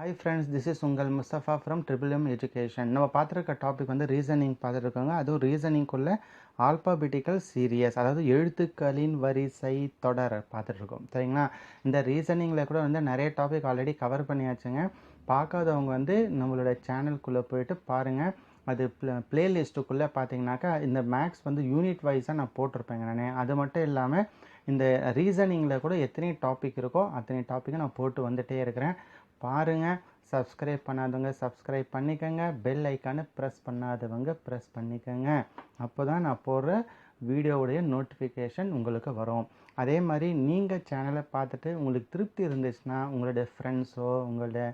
Hi friends, this is Ungal Mustafa from M Education. நம்ம பார்த்துருக்க topic வந்து reasoning பார்த்துருக்கோங்க. அதுவும் ரீசனிங்குள்ள ஆல்பாபெட்டிக்கல் சீரியஸ், அதாவது எழுத்துக்களின் வரிசை தொடர் பார்த்துட்ருக்கோம். சரிங்களா? இந்த ரீசனிங்கில் கூட வந்து நிறைய டாபிக் ஆல்ரெடி கவர் பண்ணியாச்சுங்க. பார்க்காதவங்க வந்து நம்மளோட சேனலுக்குள்ளே போயிட்டு பாருங்கள். அது பிளேலிஸ்ட்டுக்குள்ளே பார்த்தீங்கன்னாக்கா இந்த மேக்ஸ் வந்து யூனிட் வைஸாக நான் போட்டிருப்பேங்க. நான் அது மட்டும் இல்லாமல் இந்த ரீசனிங்கில் கூட எத்தனை டாபிக் இருக்கோ அத்தனை டாப்பிக்கை நான் போட்டு வந்துகிட்டே இருக்கிறேன். பாருங்கள். சப்ஸ்கிரைப் பண்ணாதவங்க சப்ஸ்கிரைப் பண்ணிக்கோங்க. பெல் ஐக்கானை ப்ரெஸ் பண்ணாதவங்க ப்ரெஸ் பண்ணிக்கோங்க. அப்போ தான் நான் போடுற வீடியோவுடைய நோட்டிஃபிகேஷன் உங்களுக்கு வரும். அதே மாதிரி நீங்கள் சேனலை பார்த்துட்டு உங்களுக்கு திருப்தி இருந்துச்சுன்னா உங்களுடைய ஃப்ரெண்ட்ஸோ உங்களோட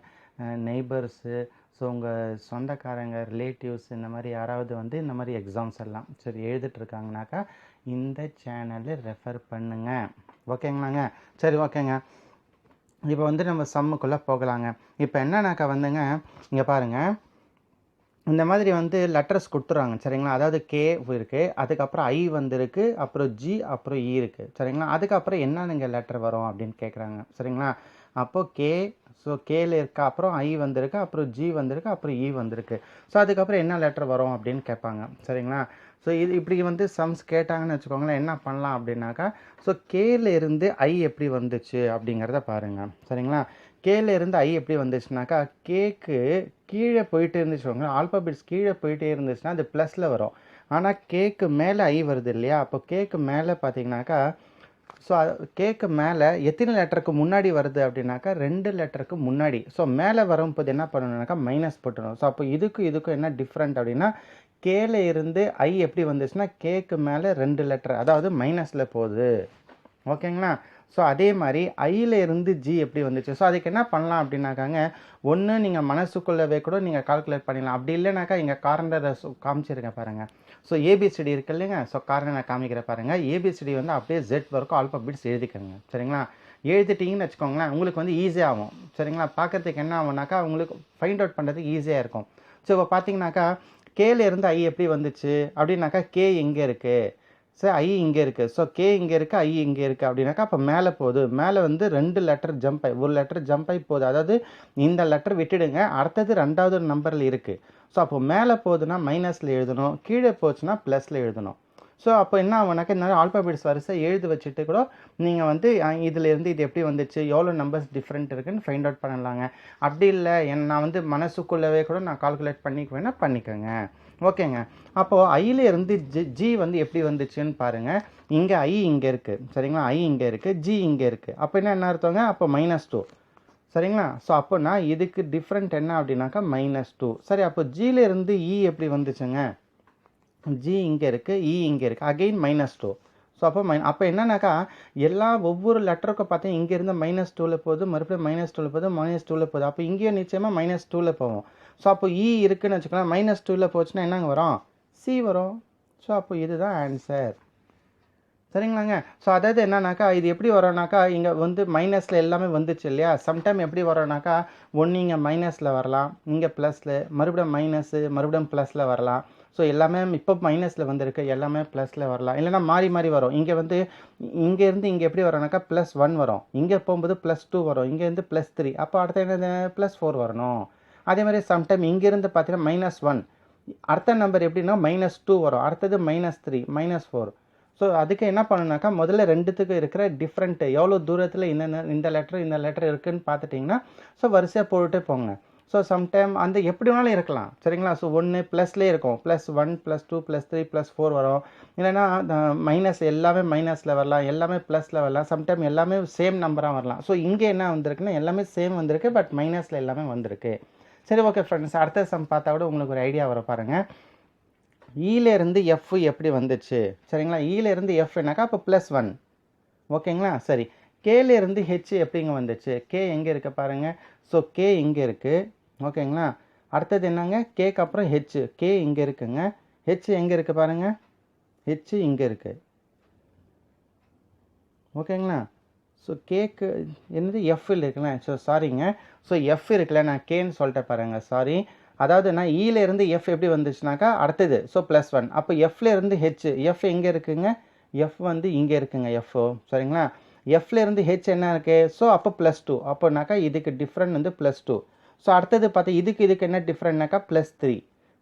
நெய்பர்ஸு, ஸோ உங்கள் சொந்தக்காரங்க ரிலேட்டிவ்ஸ் இந்த மாதிரி யாராவது வந்து இந்த மாதிரி எக்ஸாம்ஸ் எல்லாம் சரி எழுதிட்டுருக்காங்கனாக்கா இந்த சேனலை ரெஃபர் பண்ணுங்கள். ஓகேங்களாங்க? சரி, ஓகேங்க. இப்போ வந்து நம்ம சம்முக்குள்ளே போகலாங்க. இப்போ என்னன்னாக்கா வந்துங்க, இங்கே பாருங்கள், இந்த மாதிரி வந்து லெட்டர்ஸ் கொடுத்துருவாங்க. சரிங்களா? அதாவது கே இருக்குது, அதுக்கப்புறம் ஐ வந்துருக்கு, அப்புறம் ஜி, அப்புறம் இ இருக்குது. சரிங்களா? அதுக்கப்புறம் என்னென்ன லெட்டர் வரும் அப்படின்னு கேட்குறாங்க. சரிங்களா? அப்போது கே, ஸோ கேல இருக்கா, அப்புறம் ஐ வந்திருக்கு, அப்புறம் ஜி வந்திருக்கு, அப்புறம் இ வந்திருக்கு. ஸோ அதுக்கப்புறம் என்ன லெட்டர் வரும் அப்படின்னு கேட்பாங்க. சரிங்களா? ஸோ இது இப்படி வந்து சம்ஸ் கேட்டாங்கன்னு வச்சுக்கோங்களேன், என்ன பண்ணலாம் அப்படின்னாக்கா, ஸோ கேல இருந்து ஐ எப்படி வந்துச்சு அப்படிங்கிறத பாருங்கள். சரிங்களா? கேல இருந்து ஐ எப்படி வந்துச்சுனாக்கா, கேக்கு கீழே போயிட்டு இருந்துச்சுக்கோங்க, ஆல்பாபெட்ஸ் கீழே போயிட்டே இருந்துச்சுன்னா அது ப்ளஸில் வரும். ஆனால் கேக்கு மேலே ஐ வருது இல்லையா, அப்போ கேக்கு மேலே பார்த்தீங்கன்னாக்கா, ஸோ கேக்கு மேலே எத்தனை லெட்டருக்கு முன்னாடி வருது அப்படின்னாக்கா 2 லெட்டருக்கு முன்னாடி. ஸோ மேலே வரும்போது என்ன பண்ணணுன்னாக்கா மைனஸ் போட்டுணும். ஸோ அப்போ இதுக்கும் என்ன டிஃப்ரெண்ட் அப்படின்னா, கேல இருந்து ஐ எப்படி வந்துச்சுன்னா கேக்கு மேலே 2 லெட்டர், அதாவது மைனஸில் போகுது. ஓகேங்களா? ஸோ அதே மாதிரி ஐயில் இருந்து ஜி எப்படி வந்துச்சு. ஸோ அதுக்கு என்ன பண்ணலாம் அப்படின்னாக்காங்க, ஒன்று நீங்கள் மனசுக்குள்ளவே கூட நீங்கள் கால்குலேட் பண்ணிடலாம். அப்படி இல்லைனாக்கா இங்கே கார்னரை காமிச்சிருக்கேன் பாருங்கள். ஸோ ஏபிசிடி இருக்கு இல்லைங்க, ஸோ கார்னர் நான் காமிக்கிற பாருங்கள். ஏபிசிடி வந்து அப்படியே ஜெட் வரைக்கும் ஆல்பாபெட்ஸ் எழுதிக்கோங்க. சரிங்களா? எழுதிட்டிங்கன்னு வச்சுக்கோங்களேன், உங்களுக்கு வந்து ஈஸியாகும். சரிங்களா? பார்க்குறதுக்கு என்ன ஆகும்னாக்கா உங்களுக்கு ஃபைண்ட் அவுட் பண்ணுறதுக்கு ஈஸியாக இருக்கும். ஸோ இப்போ பார்த்தீங்கன்னாக்கா கேல இருந்து ஐ எப்படி வந்துச்சு அப்படின்னாக்கா, கே எங்கே இருக்குது, ஸோ ஐ இங்கே இருக்குது, ஸோ கே இங்கே இருக்குது, ஐ இங்கே இருக்குது அப்படின்னாக்கா அப்போ மேலே போகுது. மேலே வந்து 2 லெட்டர் ஜம்ப் ஆகி, ஒரு லெட்டர் ஜம்ப் ஆகி போகுது. அதாவது இந்த லெட்டர் விட்டுடுங்க, அடுத்தது 2வது நம்பரில் இருக்குது. ஸோ அப்போ மேலே போகுதுன்னா மைனஸில் எழுதணும், கீழே போச்சுன்னா ப்ளஸில் எழுதணும். ஸோ அப்போ என்ன ஆகுனாக்கா, இந்த மாதிரி ஆல்பாபெட்ஸ் வரிசை எழுதி வச்சுட்டு கூட நீங்கள் வந்து இதிலேருந்து இது எப்படி வந்துச்சு, எவ்வளோ நம்பர்ஸ் டிஃப்ரெண்ட் இருக்குன்னு ஃபைண்ட் அவுட் பண்ணலாங்க. அப்படி இல்லை நான் வந்து மனசுக்குள்ளவே கூட நான் கால்குலேட் பண்ணிக்குவேன்னா பண்ணிக்கோங்க. ஓகேங்க. அப்போது ஐயில் இருந்து ஜி வந்து எப்படி வந்துச்சுன்னு பாருங்கள். இங்கே ஐ இங்கே இருக்குது. சரிங்களா? ஐ இங்கே இருக்குது, ஜி இங்கே இருக்குது. அப்போ என்ன அர்த்தங்க, அப்போ -2. சரிங்களா? ஸோ அப்போனா இதுக்கு டிஃப்ரெண்ட் என்ன அப்படின்னாக்கா -2. சரி, அப்போ ஜியில் இருந்து இ எப்படி வந்துச்சுங்க, ஜி இங்கே இருக்குது, இ இங்கே இருக்குது, அகெயின் -2. ஸோ அப்போ என்னன்னாக்கா ஒவ்வொரு லெட்டருக்கும் பார்த்தீங்கன்னா இங்கேருந்து -2ல் போகுது, மறுபடியும் -2ல் போகுது, -2ல் போகுது. அப்போ இங்கேயும் நிச்சயமாக -2ல் போவோம். ஸோ அப்போ இ இருக்குன்னு வச்சுக்கலாம், -2ல் போச்சுன்னா என்னங்க வரும், சி வரும். ஸோ அப்போ இதுதான் ஆன்சர். சரிங்களாங்க? ஸோ அதாவது என்னன்னாக்கா இது எப்படி வரோம்னாக்கா, இங்கே வந்து மைனஸில் எல்லாமே வந்துச்சு இல்லையா, சம்டைம் எப்படி வரோம்னாக்கா ஒன்று இங்கே மைனஸில் வரலாம், இங்கே ப்ளஸில், மறுபடியும் மைனஸு, மறுபடியும் ப்ளஸில் வரலாம். ஸோ எல்லாமே இப்போ மைனஸில் வந்திருக்கு, எல்லாமே ப்ளஸில் வரலாம். இல்லைனா மாறி மாறி வரும். இங்கே வந்து இங்கேருந்து இங்கே எப்படி வரோம்னாக்கா +1 வரும், இங்கே போகும்போது +2 வரும், இங்கேருந்து +3, அப்போ அடுத்த என்ன +4 வரணும். அதே மாதிரி சம்டைம் இங்கேருந்து பார்த்தீங்கன்னா -1, அடுத்த நம்பர் எப்படின்னா -2 வரும், அடுத்தது -3, -4. ஸோ அதுக்கு என்ன பண்ணணுனாக்கா முதல்ல ரெண்டுத்துக்கு இருக்கிற டிஃப்ரெண்ட் எவ்வளோ தூரத்தில் இந்த லெட்டர் இருக்குதுன்னு பார்த்துட்டிங்கன்னா ஸோ வரிசையாக போட்டுட்டே போங்க. ஸோ சம்டைம் அந்த எப்படி வேணாலும் இருக்கலாம். சரிங்களா? ஸோ ஒன்று ப்ளஸ்லேயே இருக்கும், +1, +2, +3, +4 வரும். இல்லைனா மைனஸ் எல்லாமே மைனஸில் வரலாம், எல்லாமே ப்ளஸில் வரலாம், சம்டைம் எல்லாமே சேம் நம்பராக வரலாம். ஸோ இங்கே என்ன வந்திருக்குன்னா எல்லாமே சேம் வந்திருக்கு, பட் மைனஸில் எல்லாமே வந்திருக்கு. சரி, ஓகே ஃப்ரெண்ட்ஸ், அடுத்த சம் பார்த்தா கூட உங்களுக்கு ஒரு ஐடியா வர பாருங்கள். ஈலேருந்து எஃப் எப்படி வந்துச்சு. சரிங்களா? ஈலேருந்து எஃப்னாக்கா அப்போ +1. ஓகேங்களா? சரி, கேலேருந்து ஹெச் எப்படிங்க வந்துச்சு, கே எங்கே இருக்க பாருங்கள். ஸோ கே இங்கே இருக்குது. ஓகேங்களா? அடுத்தது என்னங்க, கேக்கு அப்புறம் ஹெச், கே இங்கே இருக்குங்க, ஹெச் எங்கே இருக்குது பாருங்கள், ஹெச் இங்கே இருக்குது. ஓகேங்களா? ஸோ கேக்கு என்னது எஃப்இல் இருக்குல்ல, ஸோ சாரிங்க, ஸோ எஃப் இருக்குல்ல, நான் கேன்னு சொல்லிட்டேன் பாருங்கள், சாரி. அதாவது நான் ஈலேருந்து எஃப் எப்படி வந்துச்சுனாக்கா அடுத்தது ஸோ +1. அப்போ எஃப்லேருந்து ஹெச், எஃப் எங்கே இருக்குங்க, எஃப் வந்து இங்கே இருக்குங்க, எஃப். சரிங்களா? எஃப்லேருந்து ஹெச் என்ன இருக்குது, ஸோ அப்போ +2. அப்போனாக்கா இதுக்கு டிஃப்ரெண்ட் வந்து +2. ஸோ அடுத்தது பார்த்தா இதுக்கு என்ன டிஃப்ரெண்ட்னாக்கா +3.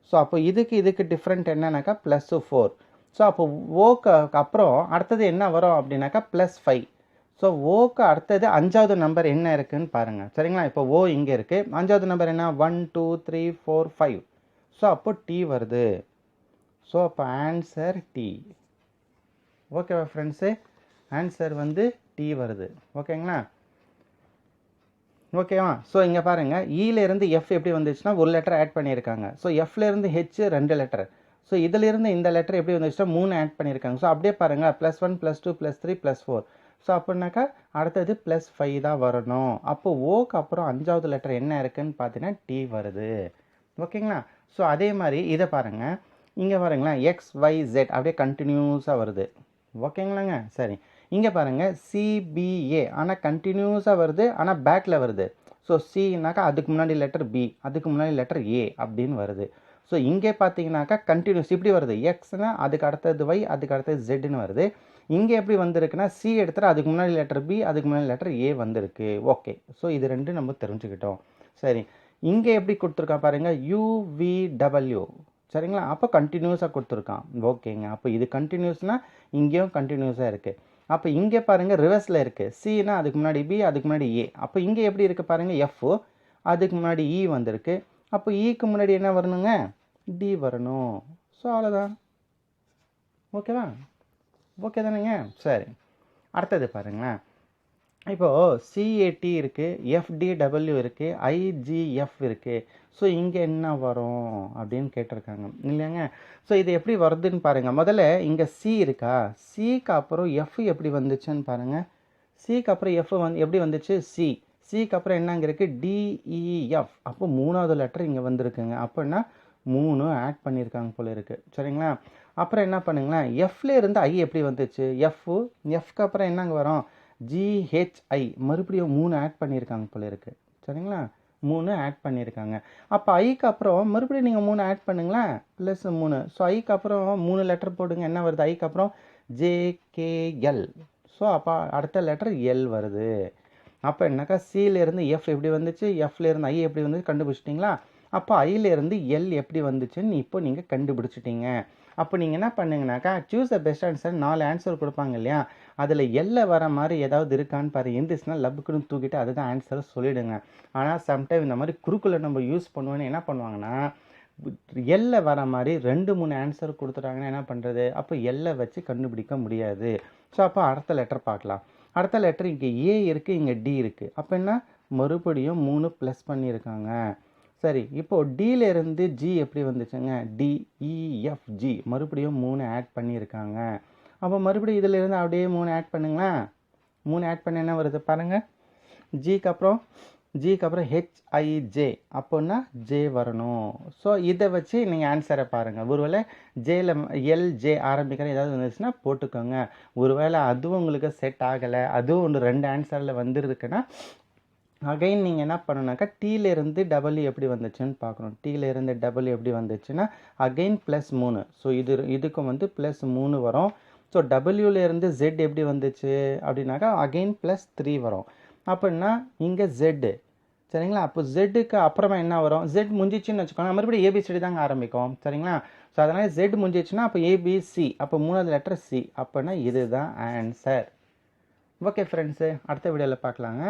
ஸோ அப்போ இதுக்கு டிஃப்ரெண்ட் என்னன்னாக்கா +4. ஸோ அப்போ ஓக்கு அப்புறம் அடுத்தது என்ன வரும் அப்படின்னாக்கா +5. ஸோ ஓக்கு அடுத்தது 5வது நம்பர் என்ன இருக்குன்னு பாருங்கள். சரிங்களா? இப்போ ஓ இங்கே இருக்குது. 5வது நம்பர் என்ன? 1 2 3 4 5. ஸோ அப்போ டி வருது. ஸோ அப்போ ஆன்சர் டி. ஓகேவா ஃப்ரெண்ட்ஸு? ஆன்சர் வந்து டி வருது. ஓகேங்களா? ஓகேவா? ஸோ இங்கே பாருங்கள், இலேருந்து எஃப் எப்படி வந்துச்சுன்னா ஒரு லெட்டர் ஆட் பண்ணியிருக்காங்க. ஸோ எஃப்லேருந்து ஹெச் 2 லெட்டர். ஸோ இதிலிருந்து இந்த லெட்டர் எப்படி வந்துச்சுன்னா 3 ஆட் பண்ணியிருக்காங்க. ஸோ அப்படியே பாருங்கள், +1 +2 +3 +4. ஸோ அப்படின்னாக்கா அடுத்தது +5 தான் வரணும். அப்போ ஓக்கு அப்புறம் 5வது லெட்டர் என்ன இருக்குன்னு பார்த்தீங்கன்னா டி வருது. ஓகேங்களா? ஸோ அதே மாதிரி இதை பாருங்கள், இங்கே பாருங்களேன், XYZ அப்படியே கண்டினியூஸாக வருது. ஓகேங்களாங்க? சரி, இங்கே பாருங்கள் CBA ஆனால் கண்டினியூஸாக வருது, ஆனால் பேக்கில் வருது. ஸோ சின்னாக்கா அதுக்கு முன்னாடி லெட்டர் பி, அதுக்கு முன்னாடி லெட்டர் ஏ அப்படின்னு வருது. ஸோ இங்கே பார்த்தீங்கன்னாக்கா கண்டினியூஸ் இப்படி வருது. எக்ஸ்னா அதுக்கு அடுத்தது ஒய், அதுக்கு அடுத்தது ஜெட்னு வருது. இங்கே எப்படி வந்திருக்குன்னா சி எடுத்துகிட்டு அதுக்கு முன்னாடி லெட்டர் பி, அதுக்கு முன்னாடி லெட்டர் ஏ வந்திருக்கு. ஓகே, ஸோ இது ரெண்டும் நம்ம தெரிஞ்சுக்கிட்டோம். சரி, இங்கே எப்படி கொடுத்துருக்கான் பாருங்கள், UVW. சரிங்களா? அப்போ கண்டினியூஸாக கொடுத்துருக்கான். ஓகேங்க, அப்போ இது கண்டினியூஸ்னால் இங்கேயும் கண்டினியூஸாக இருக்குது. அப்போ இங்கே பாருங்கள் ரிவர்ஸில் இருக்குது. சினா அதுக்கு முன்னாடி பி, அதுக்கு முன்னாடி ஏ. அப்போ இங்கே எப்படி இருக்குது பாருங்கள், எஃப் அதுக்கு முன்னாடி இ வந்திருக்கு. அப்போ இக்கு முன்னாடி என்ன வரணுங்க? டி வரணும். ஸோ அவ்வளோதான். ஓகேவா? ஓகே தானேங்க? சரி, அடுத்தது பாருங்களேன். இப்போது CAT இருக்குது, FDW இருக்குது, IGF இருக்குது. ஸோ இங்கே என்ன வரும் அப்படின்னு கேட்டிருக்காங்க இல்லைங்க? ஸோ இது எப்படி வருதுன்னு பாருங்கள். முதல்ல இங்கே சி இருக்கா, சிக்கு அப்புறம் எஃப் எப்படி வந்துச்சுன்னு பாருங்கள். சிக்கு அப்புறம் எஃப் எப்படி வந்துச்சு? சிக்கு அப்புறம் என்ன இங்கே இருக்குது? DEF. அப்போ 3வது லெட்டர் இங்கே வந்திருக்குங்க. அப்படின்னா 3 ஆட் பண்ணியிருக்காங்க போல இருக்குது. சரிங்களா? அப்புறம் என்ன பண்ணுங்களேன், எஃப்ல இருந்து ஐ எப்படி வந்துச்சு? எஃப்க்கு அப்புறம் என்னங்க வரும்? GHI. மறுபடியும் 3 ஆட் பண்ணியிருக்காங்க போல இருக்குது. சரிங்களா? 3 ஆட் பண்ணியிருக்காங்க. அப்போ ஐக்கு அப்புறம் மறுபடியும் நீங்கள் 3 ஆட் பண்ணுங்களேன், +3. ஸோ ஐக்கு அப்புறம் 3 லெட்டர் போடுங்க, என்ன வருது? ஐக்கு அப்புறம் JKL. ஸோ அப்போ அடுத்த லெட்டர் எல் வருது. அப்போ என்னக்கா சிலேருந்து எஃப் எப்படி வந்துச்சு, எஃப்லேருந்து ஐ எப்படி வந்துச்சு கண்டுபிடிச்சிட்டிங்களா? அப்போ ஐலேருந்து எல் எப்படி வந்துச்சுன்னு இப்போ நீங்கள் கண்டுபிடிச்சிட்டிங்க. அப்போ நீங்கள் என்ன பண்ணுங்கனாக்கா, choose the best answer 4 answer கொடுப்பாங்க இல்லையா, அதில் எல்ல வர மாதிரி ஏதாவது இருக்கான்னு பாரு. இருந்துச்சுன்னா லப்புக்குன்னு தூக்கிட்டு அதுதான் ஆன்சரை சொல்லிவிடுங்க. ஆனால் சம்டைம் இந்த மாதிரி குறுக்குள்ள நம்ம யூஸ் பண்ணுவோன்னு என்ன பண்ணுவாங்கன்னா, எல்ல வர மாதிரி 2-3 ஆன்சர் கொடுத்துட்டாங்கன்னா என்ன பண்ணுறது? அப்போ எல்லை வச்சு கண்டுபிடிக்க முடியாது. ஸோ அப்போ அடுத்த லெட்டர் பார்க்கலாம். அடுத்த லெட்டர் இங்கே ஏ இருக்குது, இங்கே டி இருக்குது. அப்போ என்ன, மறுபடியும் 3 ப்ளஸ் பண்ணியிருக்காங்க. சரி, இப்போது டியிலேருந்து ஜி எப்படி வந்துச்சுங்க? DEFG. மறுபடியும் 3 ஆட் பண்ணியிருக்காங்க. அப்போ மறுபடியும் இதிலேருந்து அப்படியே 3 ஆட் பண்ணுங்களேன். 3 ஆட் பண்ண என்ன வருது பாருங்கள். ஜிக்கு அப்புறம் HIJ. அப்போன்னா ஜே வரணும். ஸோ இதை வச்சு நீங்கள் ஆன்சரை பாருங்கள். ஒருவேளை ஜேல LJ ஆரம்பிக்கிற ஏதாவது வந்துச்சுன்னா போட்டுக்கோங்க. ஒருவேளை அதுவும் உங்களுக்கு செட் ஆகலை, அதுவும் ஒன்று 2 ஆன்சரில் வந்துருக்குன்னா அகைன் நீங்கள் என்ன பண்ணணுனாக்கா, டீலேருந்து டபிள்யூ எப்படி வந்துச்சுன்னு பார்க்கணும். டீலேருந்து டபிள்யூ எப்படி வந்துச்சுன்னா அகைன் +3. ஸோ இதுக்கும் வந்து +3 வரும். ஸோ டபிள்யூலேருந்து ஜெட் எப்படி வந்துச்சு அப்படின்னாக்கா அகைன் +3 வரும். அப்படின்னா இங்கே ஜெட்டு. சரிங்களா? அப்போ ஜெட்டுக்கு அப்புறமா என்ன வரும்? ஜெட் முடிஞ்சிச்சுன்னு வச்சுக்கோங்க, மறுபடியும் ஏபிசிடி தாங்க ஆரம்பிக்கும். சரிங்களா? ஸோ அதனால் ஜெட் முடிஞ்சிச்சுன்னா அப்போ ABC. அப்போ 3வது லெட்டர் சி. அப்படின்னா இதுதான் ஆன்சர். ஓகே ஃப்ரெண்ட்ஸு, அடுத்த வீடியோவில் பார்க்கலாங்க.